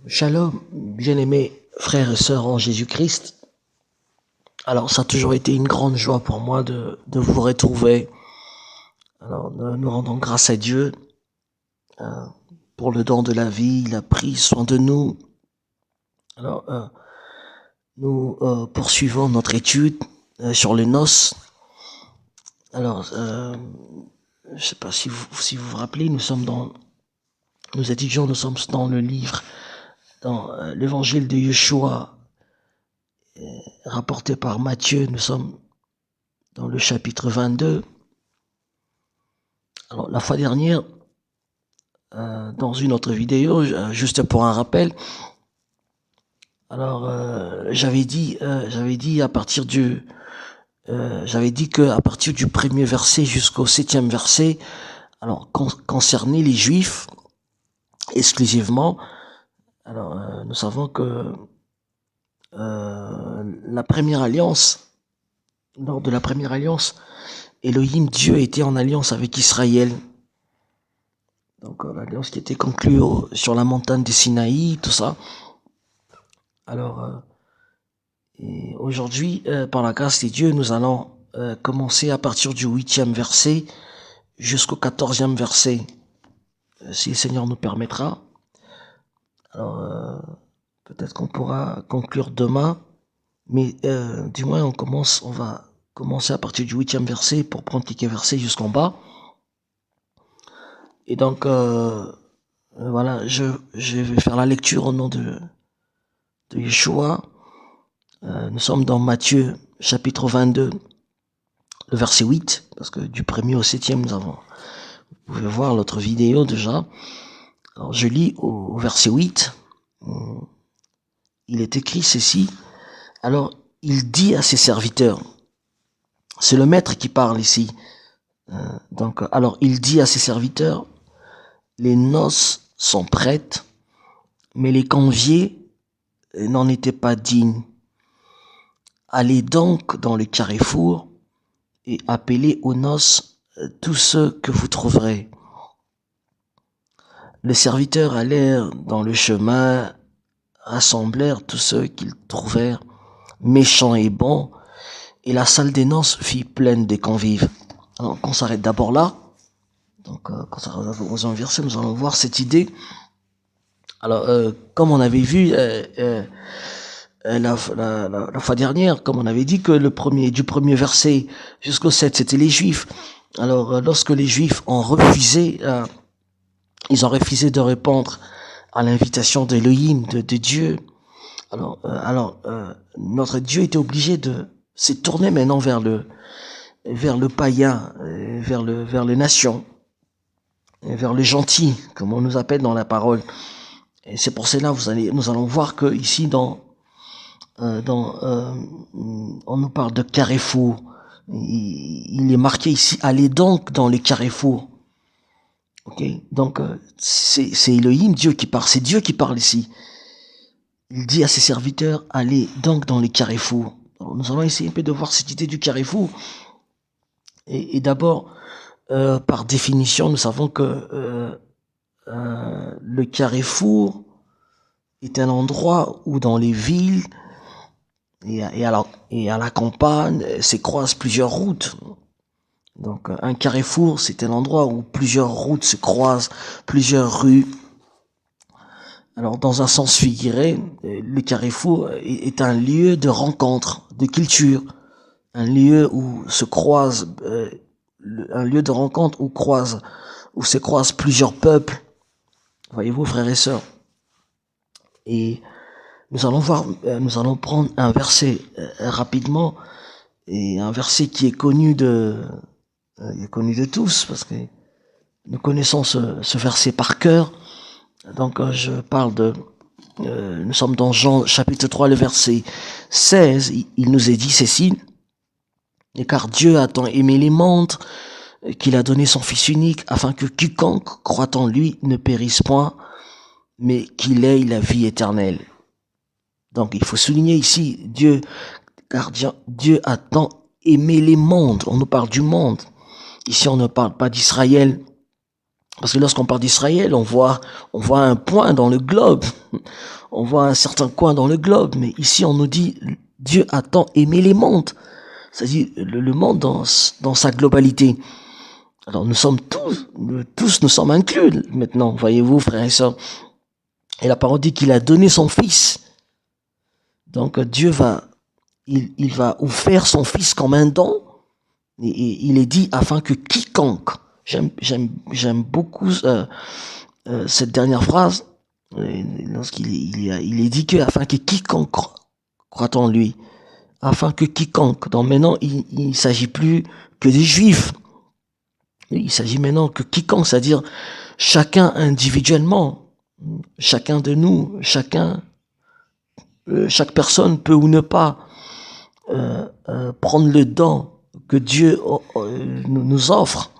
Shalom, bien-aimés frères et sœurs en Jésus-Christ. Alors, ça a toujours été une grande joie pour moi de vous retrouver. Alors, nous rendons grâce à Dieu pour le don de la vie. Il a pris soin de nous. Alors, nous poursuivons notre étude sur les noces. Alors, je sais pas si vous vous rappelez, nous sommes dans le livre, dans l'évangile de Yeshua, rapporté par Matthieu. Nous sommes dans le chapitre 22. Alors, la fois dernière, dans une autre vidéo, juste pour un rappel, alors j'avais dit à partir du j'avais dit que à partir du premier verset jusqu'au 7e verset, alors concernait les Juifs exclusivement. Alors nous savons que la première alliance, lors de la première alliance, Elohim, Dieu, était en alliance avec Israël. Donc l'alliance qui était conclue sur la montagne de Sinaï, tout ça. Alors aujourd'hui, par la grâce de Dieu, nous allons commencer à partir du 8e verset jusqu'au 14e verset, si le Seigneur nous permettra. Alors peut-être qu'on pourra conclure demain, mais du moins on va commencer à partir du 8e verset pour prendre quelques versets jusqu'en bas. Et donc voilà, je vais faire la lecture au nom de Yeshua. Nous sommes dans Matthieu chapitre 22, le verset 8, parce que du 1er au 7e, vous pouvez voir l'autre vidéo déjà. Alors je lis au verset 8, il est écrit ceci: alors il dit à ses serviteurs, c'est le maître qui parle ici, alors il dit à ses serviteurs, les noces sont prêtes, mais les conviés n'en étaient pas dignes. Allez donc dans le carrefour et appelez aux noces tous ceux que vous trouverez. Les serviteurs allèrent dans le chemin, rassemblèrent tous ceux qu'ils trouvèrent, méchants et bons, et la salle des noces fut pleine de convives. Alors, on s'arrête d'abord là. Donc, quand ça va aux versets, nous allons voir cette idée. Alors, comme on avait vu la fois dernière, comme on avait dit que du premier verset jusqu'au 7, c'était les Juifs. Alors, lorsque les Juifs ont refusé, ils ont refusé de répondre à l'invitation d'Elohim, de Dieu. Alors, notre Dieu était obligé de se tourner maintenant vers le païen, vers les nations, vers le gentil, comme on nous appelle dans la parole. Et c'est pour cela nous allons voir que ici on nous parle de carrefour. Il est marqué ici, allez donc dans les carrefours. Ok, donc c'est Elohim, Dieu qui parle, c'est Dieu qui parle ici. Il dit à ses serviteurs, allez donc dans les carrefours. Alors, nous allons essayer un peu de voir cette idée du carrefour. Et d'abord, par définition, nous savons que le carrefour est un endroit où dans les villes et à la campagne se croisent plusieurs routes. Donc un carrefour, c'est un endroit où plusieurs routes se croisent, plusieurs rues. Alors dans un sens figuré, le carrefour est un lieu de rencontre, de culture, un lieu où se croisent, un lieu de rencontre où se croisent plusieurs peuples. Voyez-vous, frères et sœurs. Et nous allons prendre un verset rapidement, et un verset qui est connu de tous, parce que nous connaissons ce verset par cœur. Donc je parle nous sommes dans Jean chapitre 3, le verset 16, il nous est dit ceci: et car Dieu a tant aimé les mondes qu'il a donné son Fils unique, afin que quiconque croit en lui ne périsse point, mais qu'il ait la vie éternelle. Donc il faut souligner ici, Dieu a tant aimé les mondes. On nous parle du monde. Ici on ne parle pas d'Israël. Parce que lorsqu'on parle d'Israël, on voit un point dans le globe. On voit un certain coin dans le globe. Mais ici, on nous dit, Dieu a tant aimé les mondes. C'est-à-dire le monde dans sa globalité. Alors nous sommes tous nous sommes inclus maintenant, voyez-vous, frères et sœurs. Et la parole dit qu'il a donné son Fils. Donc Dieu il va offrir son Fils comme un don. Et il est dit afin que quiconque, j'aime beaucoup cette dernière phrase, il est dit que afin que quiconque croit en lui, afin que quiconque. Donc maintenant, il s'agit plus que des Juifs. Il s'agit maintenant que quiconque, c'est-à-dire chacun individuellement, chacun de nous, chaque personne peut ou ne pas prendre le don que Dieu nous offre.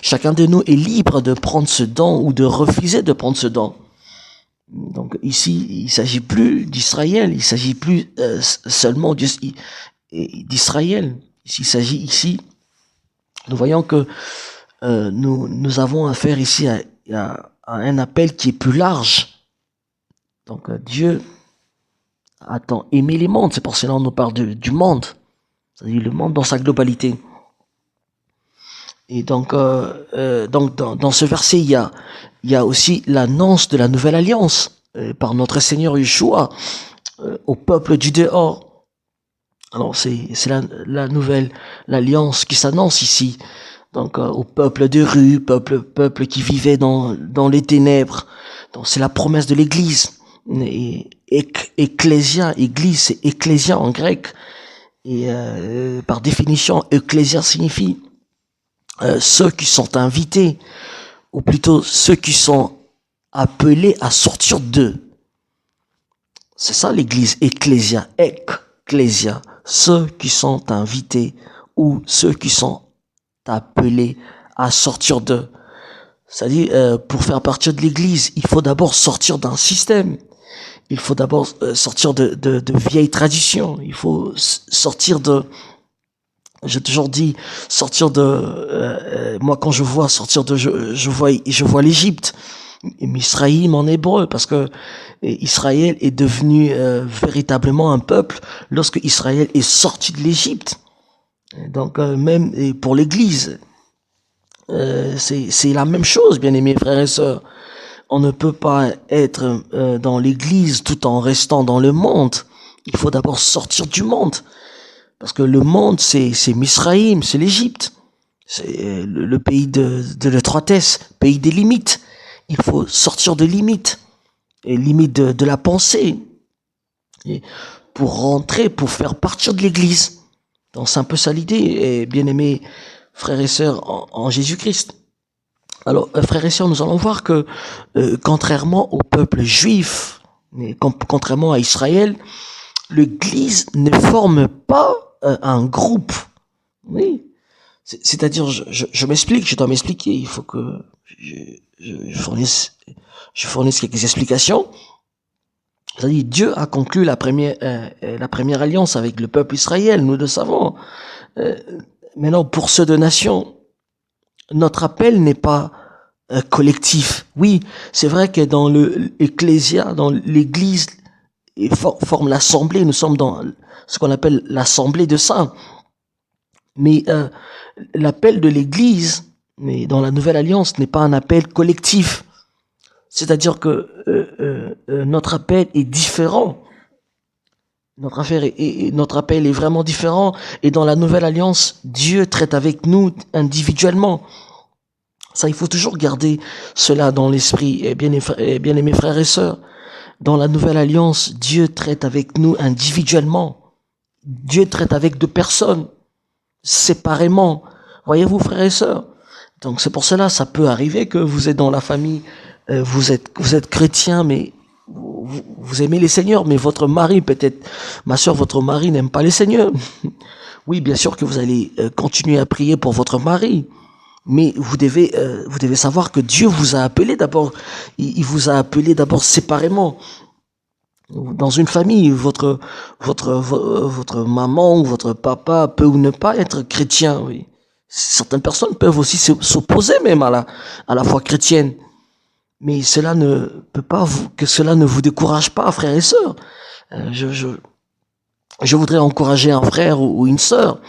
Chacun de nous est libre de prendre ce don ou de refuser de prendre ce don. Donc ici, il s'agit plus d'Israël, il s'agit plus seulement d'Israël. Il s'agit ici, nous voyons que nous avons affaire ici à un appel qui est plus large. Donc Dieu a tant aimé les mondes, c'est pour cela qu'on nous parle du monde, c'est-à-dire le monde dans sa globalité. Et donc dans ce verset, il y a aussi l'annonce de la nouvelle alliance par notre Seigneur Yeshua au peuple du dehors. Alors c'est la nouvelle l'alliance qui s'annonce ici. Donc au peuple de rue, peuple qui vivait dans les ténèbres. Donc c'est la promesse de l'Église. Et ecclésia, Église, c'est ecclésia en grec. Et par définition, ecclésia signifie ceux qui sont invités, ou plutôt ceux qui sont appelés à sortir d'eux. C'est ça l'Église, ecclésia, ecclésia, ceux qui sont invités ou ceux qui sont appelés à sortir d'eux. C'est-à-dire, pour faire partie de l'Église, il faut d'abord sortir d'un système. Il faut d'abord sortir de vieilles traditions. Il faut sortir j'ai toujours dit, sortir moi quand je vois sortir je vois l'Égypte, Misraïm en hébreu, parce que Israël est devenu véritablement un peuple lorsque Israël est sorti de l'Égypte. Donc même pour l'Église, c'est la même chose, bien aimés frères et sœurs. On ne peut pas être dans l'Église tout en restant dans le monde. Il faut d'abord sortir du monde. Parce que le monde, c'est Misraïm, c'est l'Égypte. C'est le pays de l'étroitesse, pays des limites. Il faut sortir de limites. Et limites de la pensée. Et pour rentrer, pour faire partir de l'Église. Donc c'est un peu ça l'idée, et bien aimés frères et sœurs en Jésus-Christ. Alors, frères et sœurs, nous allons voir que, contrairement au peuple juif, mais contrairement à Israël, l'Église ne forme pas un groupe. Oui. C'est-à-dire, je m'explique, je dois m'expliquer. Il faut que je fournisse quelques explications. C'est-à-dire, Dieu a conclu la première alliance avec le peuple Israël, nous le savons. Maintenant, pour ceux de nations, notre appel n'est pas collectif. Oui, c'est vrai que dans l'ecclésia, dans l'église, forme l'assemblée, nous sommes dans ce qu'on appelle l'assemblée de saints. Mais l'appel de l'église, mais dans la nouvelle alliance, n'est pas un appel collectif. C'est-à-dire que notre appel est différent. Notre appel est vraiment différent. Et dans la nouvelle alliance, Dieu traite avec nous individuellement. Ça, il faut toujours garder cela dans l'esprit, bien aimés frères et sœurs. Dans la nouvelle alliance, Dieu traite avec nous individuellement. Dieu traite avec deux personnes, séparément. Voyez-vous, frères et sœurs. Donc c'est pour cela, ça peut arriver que vous êtes dans la famille, vous êtes chrétien, mais vous aimez les seigneurs, mais votre mari, peut-être, ma sœur, votre mari n'aime pas les seigneurs. Oui, bien sûr que vous allez continuer à prier pour votre mari. Mais vous devez savoir que Dieu vous a appelé d'abord, il vous a appelé d'abord séparément. Dans une famille, votre maman ou votre papa peut ou ne pas être chrétien, oui. Certaines personnes peuvent aussi s'opposer même à la foi chrétienne. Mais cela ne peut pas que cela ne vous décourage pas, frères et sœurs. Je voudrais encourager un frère ou une sœur,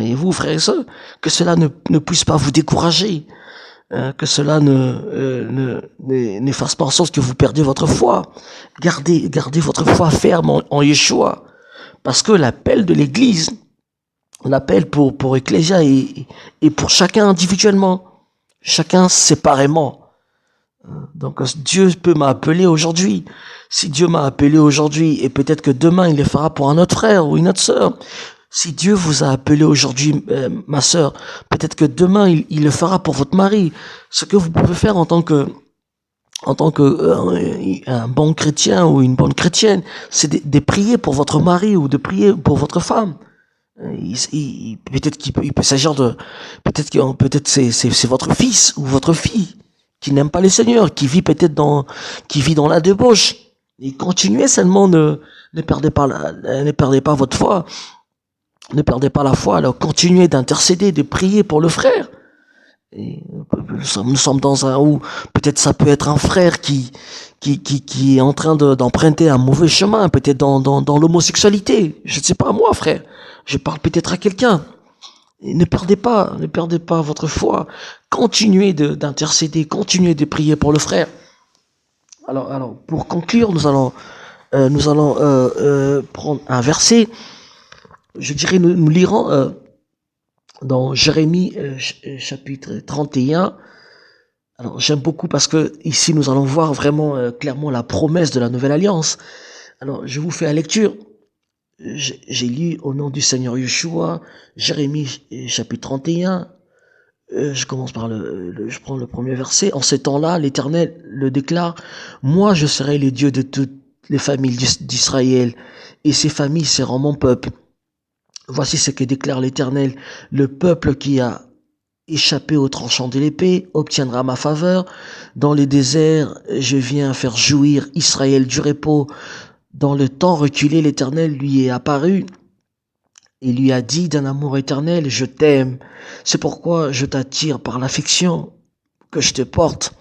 et vous, frères et sœurs, que cela ne puisse pas vous décourager, que cela ne fasse pas en sorte que vous perdiez votre foi. Gardez votre foi ferme en Yeshua, parce que l'appel de l'Église, l'appel pour Ecclésia et pour chacun individuellement, chacun séparément. Donc Dieu peut m'appeler aujourd'hui. Si Dieu m'a appelé aujourd'hui, et peut-être que demain il le fera pour un autre frère ou une autre sœur. Si Dieu vous a appelé aujourd'hui, ma sœur, peut-être que demain il le fera pour votre mari. Ce que vous pouvez faire en tant que un bon chrétien ou une bonne chrétienne, c'est de prier pour votre mari ou de prier pour votre femme. Peut-être qu'il peut s'agir de, peut-être c'est votre fils ou votre fille qui n'aime pas le Seigneur, qui vit dans la débauche. Et continuez seulement, ne perdez pas votre foi, ne perdez pas la foi. Alors continuez d'intercéder, de prier pour le frère. Et nous sommes dans un où peut-être ça peut être un frère qui est en train d'emprunter un mauvais chemin, peut-être dans l'homosexualité. Je ne sais pas, moi, frère. Je parle peut-être à quelqu'un. Ne perdez pas votre foi. Continuez d'intercéder, continuez de prier pour le frère. Alors, pour conclure, nous allons prendre un verset. Je dirais, nous lirons dans Jérémie chapitre 31. Alors, j'aime beaucoup parce que ici, nous allons voir vraiment clairement la promesse de la nouvelle alliance. Alors, je vous fais la lecture. J'ai lu au nom du Seigneur Yeshua, Jérémie chapitre 31. Je commence par je prends le premier verset. En ces temps-là, l'Éternel le déclare: moi, je serai le Dieu de toutes les familles d'Israël, et ces familles seront mon peuple. Voici ce que déclare l'Éternel: le peuple qui a échappé au tranchant de l'épée obtiendra ma faveur. Dans les déserts, je viens faire jouir Israël du repos. Dans le temps reculé, l'Éternel lui est apparu et lui a dit d'un amour éternel: je t'aime. C'est pourquoi je t'attire par l'affection que je te porte.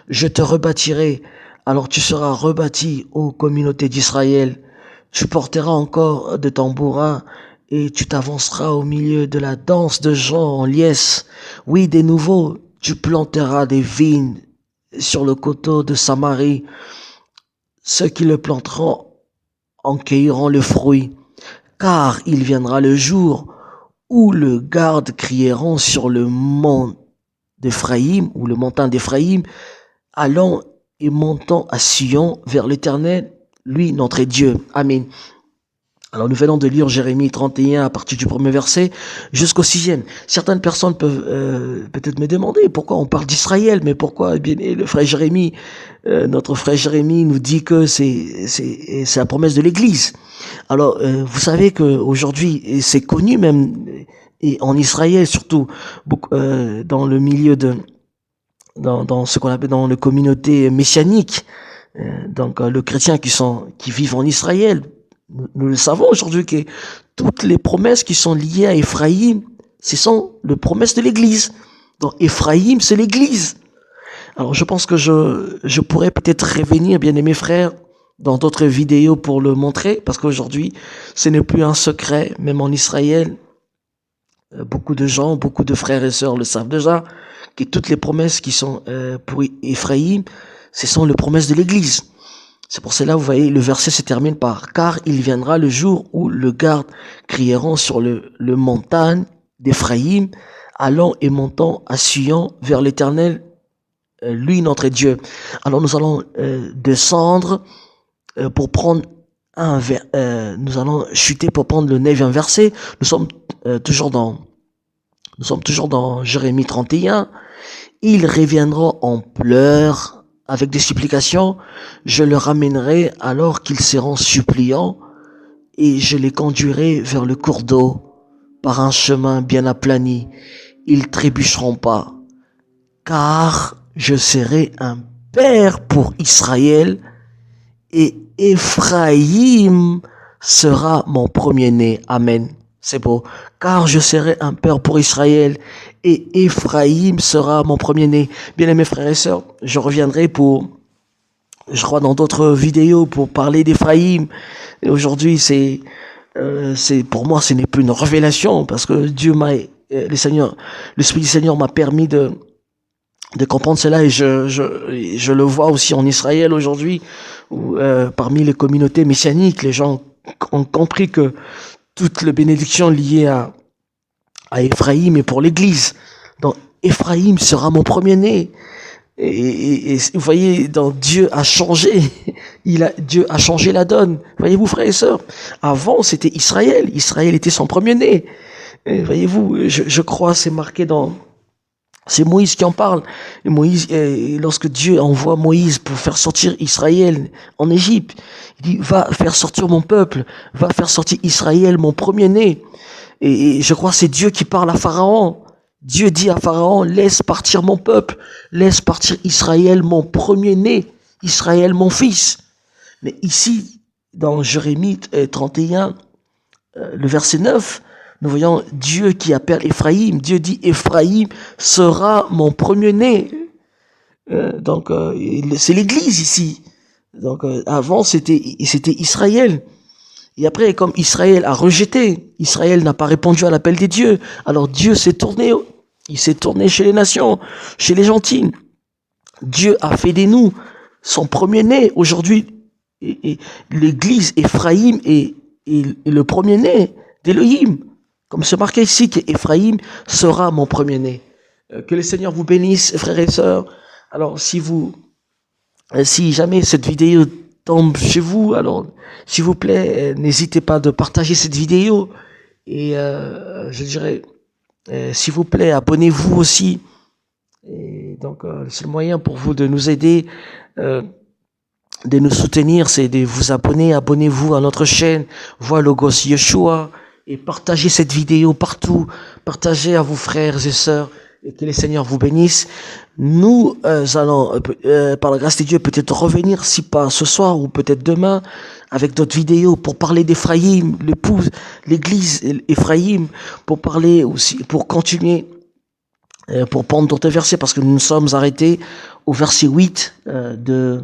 Je te rebâtirai, alors tu seras rebâti, ô communauté d'Israël. Tu porteras encore de tambourins et tu t'avanceras au milieu de la danse de gens en liesse. Oui, de nouveau, tu planteras des vignes sur le coteau de Samarie. Ceux qui le planteront en cueilleront le fruit, car il viendra le jour où le garde crieront sur le mont d'Éphraïm, ou le montant d'Éphraïm: allons et montons à Sion vers l'Éternel, lui notre Dieu. Amen. Alors nous venons de lire Jérémie 31 à partir du premier verset jusqu'au 6e. Certaines personnes peuvent peut-être me demander pourquoi on parle d'Israël, mais pourquoi le frère Jérémie, notre frère Jérémie nous dit que c'est la promesse de l'Église. Alors vous savez que aujourd'hui, et c'est connu même, et en Israël surtout, dans le milieu dans ce qu'on appelle dans la communauté messianique, donc le chrétien qui vivent en Israël. Nous le savons aujourd'hui que toutes les promesses qui sont liées à Éphraïm, ce sont les promesses de l'Église. Donc Éphraïm, c'est l'Église. Alors je pense que je pourrais peut-être revenir, bien aimés frères, dans d'autres vidéos pour le montrer, parce qu'aujourd'hui, ce n'est plus un secret, même en Israël. Beaucoup de gens, beaucoup de frères et sœurs le savent déjà, que toutes les promesses qui sont pour Éphraïm, ce sont les promesses de l'Église. C'est pour cela, vous voyez, le verset se termine par: car il viendra le jour où le garde crieront sur le montagne d'Éphraïm, allons et montons à Sion vers l'Éternel, lui notre Dieu. Alors nous allons descendre pour prendre nous allons chuter pour prendre le 9e verset. Nous sommes toujours dans Jérémie 31. Ils reviendront en pleurs avec des supplications. Je les ramènerai alors qu'ils seront suppliants, et je les conduirai vers le cours d'eau par un chemin bien aplani. Ils trébucheront pas, car je serai un père pour Israël, et Éphraïm sera mon premier-né. Amen. C'est beau. Car je serai un père pour Israël et Éphraïm sera mon premier-né. Bien-aimés frères et sœurs, je reviendrai je crois dans d'autres vidéos pour parler d'Éphraïm. Et aujourd'hui, pour moi, ce n'est plus une révélation parce que Dieu l'Esprit du Seigneur m'a permis de comprendre cela et je le vois aussi en Israël aujourd'hui où parmi les communautés messianiques, les gens ont compris que toute la bénédiction liée à Éphraïm est pour l'Église. Donc Éphraïm sera mon premier-né. Et vous voyez, Dieu a changé. Dieu a changé la donne. Voyez-vous, frères et sœurs. Avant, c'était Israël. Israël était son premier-né. Voyez-vous, je crois, c'est marqué c'est Moïse qui en parle. Et Moïse, lorsque Dieu envoie Moïse pour faire sortir Israël en Égypte, il dit, va faire sortir mon peuple, va faire sortir Israël, mon premier-né. Et je crois que c'est Dieu qui parle à Pharaon. Dieu dit à Pharaon, laisse partir mon peuple, laisse partir Israël, mon premier-né, Israël, mon fils. Mais ici, dans Jérémie 31, le verset 9, nous voyons Dieu qui appelle Éphraïm. Dieu dit, Éphraïm sera mon premier-né. Donc, c'est l'Église ici. Donc, avant, c'était Israël. Et après, comme Israël a rejeté, Israël n'a pas répondu à l'appel des dieux. Alors Dieu il s'est tourné chez les nations, chez les gentils. Dieu a fait des nous son premier-né. Aujourd'hui, et l'Église Éphraïm est le premier-né d'Élohim. Comme c'est marqué ici qu'Éphraïm sera mon premier-né. Que le Seigneur vous bénisse, frères et sœurs. Alors, si jamais cette vidéo tombe chez vous, alors, s'il vous plaît, n'hésitez pas de partager cette vidéo. Et je dirais, s'il vous plaît, abonnez-vous aussi. Et donc, le seul moyen pour vous de nous aider, de nous soutenir, c'est de vous abonner. Abonnez-vous à notre chaîne, Voix Logos Yeshua. Et partagez cette vidéo partout. Partagez à vos frères et sœurs. Et que les Seigneurs vous bénissent. Nous allons, par la grâce de Dieu, peut-être revenir, si pas ce soir ou peut-être demain, avec d'autres vidéos pour parler d'Éphraïm, l'église Éphraïm, pour parler aussi, pour continuer, pour prendre d'autres versets, parce que nous nous sommes arrêtés au verset 8 de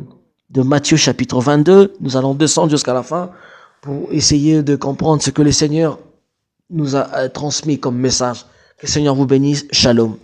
Matthieu chapitre 22. Nous allons descendre jusqu'à la fin pour essayer de comprendre ce que le Seigneur nous a transmis comme message. Que le Seigneur vous bénisse. Shalom.